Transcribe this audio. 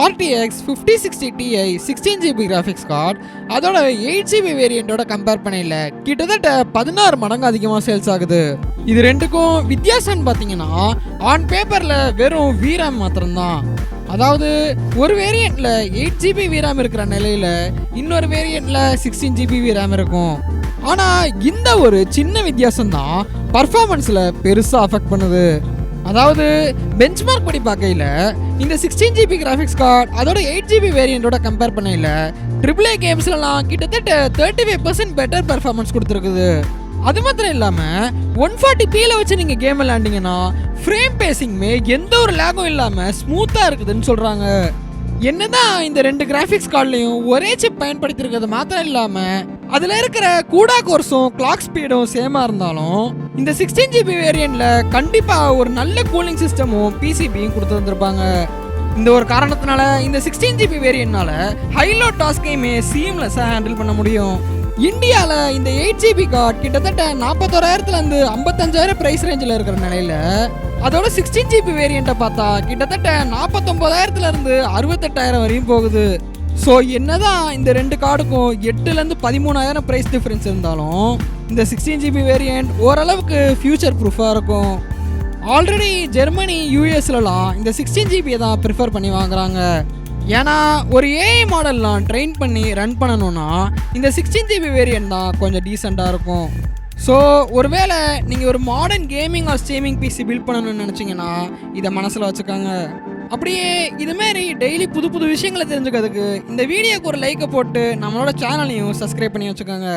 RTX 5060 Ti 16GB graphics card அதோட 8GB வேரியண்டோட compare பண்ணல கிட்டத்தட்ட 16 மடங்கு அதிகமாக சேல்ஸ் ஆகுது. இது ரெண்டுக்கும் வித்தியாசம்னு பார்த்தீங்கன்னா ஆன் பேப்பரில் வெறும் VRAM மாத்திரம்தான். அதாவது ஒரு வேரியண்ட்ல 8GB VRAM இருக்கிற நிலையில இன்னொரு வேரியண்ட்ல 16GB VRAM இருக்கும். ஆனால் இந்த ஒரு சின்ன வித்தியாசம் தான் பர்ஃபார்மன்ஸில் பெருசாக அஃபெக்ட் பண்ணுது. அதாவது பெஞ்ச்மார்க் படி பார்க்கையில் இந்த 16GB கிராஃபிக்ஸ் கார்டு அதோட 8GB வேரியண்டோட கம்பேர் பண்ணையில் AAA கேம்ஸ்லாம் கிட்டத்தட்ட 35% பெட்டர் பெர்ஃபார்மன்ஸ் கொடுத்துருக்குது. அது மாத்திரம் இல்லாமல் 140pல வச்சு நீங்கள் கேம் விளையாண்டிங்கன்னா ஃப்ரேம் பேசிங்குமே எந்த ஒரு லேகும் இல்லாமல் ஸ்மூத்தாக இருக்குதுன்னு சொல்கிறாங்க. என்னதான் இந்த ரெண்டு கிராஃபிக்ஸ் கார்ட்லையும் ஒரே சிப் பயன்படுத்தியிருக்கிறது மாத்திரம் இல்லாமல் அதில் இருக்கிற கூடா கோர்ஸும் கிளாக் ஸ்பீடும் சேமாக இருந்தாலும் இந்த 16GB வேரியண்ட்டில் கண்டிப்பாக ஒரு நல்ல கூலிங் சிஸ்டமும் PCBயும் கொடுத்து வந்திருப்பாங்க. இந்த ஒரு காரணத்தினால இந்த 16GB வேரியண்ட்னால ஹைலோ டாஸ்கையுமே சீம்லெஸ்ஸாக ஹேண்டில் பண்ண முடியும். இந்தியாவில் இந்த 8GB கார்டு கிட்டத்தட்ட 41,000லேருந்து 55,000 ப்ரைஸ் ரேஞ்சில் இருக்கிற நிலையில் அதோட 16GB வேரியண்ட்டை பார்த்தா கிட்டத்தட்ட 49,000லேருந்து 68,000 வரையும் போகுது. ஸோ என்னதான் இந்த ரெண்டு கார்டுக்கும் 8லேருந்து 13,000 ப்ரைஸ் டிஃப்ரென்ஸ் இருந்தாலும் இந்த 16GB வேரியண்ட் ஓரளவுக்கு ஃபியூச்சர் ப்ரூஃபாக இருக்கும். ஆல்ரெடி ஜெர்மனி யூஎஸ்லலாம் இந்த 16GB தான் ப்ரிஃபர் பண்ணி வாங்குறாங்க. ஏன்னா ஒரு AI மாடல்லாம் ட்ரெயின் பண்ணி ரன் பண்ணணும்னா இந்த 16GB வேரியண்ட் தான் கொஞ்சம் டீசெண்டாக இருக்கும். ஸோ ஒருவேளை நீங்கள் ஒரு modern gaming or streaming PC build பண்ணணும்னு நினச்சிங்கன்னா இதை மனசில் வச்சுக்கோங்க. அப்படியே இதுமாரி டெய்லி புது புது விஷயங்களை தெரிஞ்சுக்கிறதுக்கு இந்த வீடியோக்கு ஒரு லைக்கை போட்டு நம்மளோட சேனலையும் சப்ஸ்கிரைப் பண்ணி வச்சுக்கோங்க.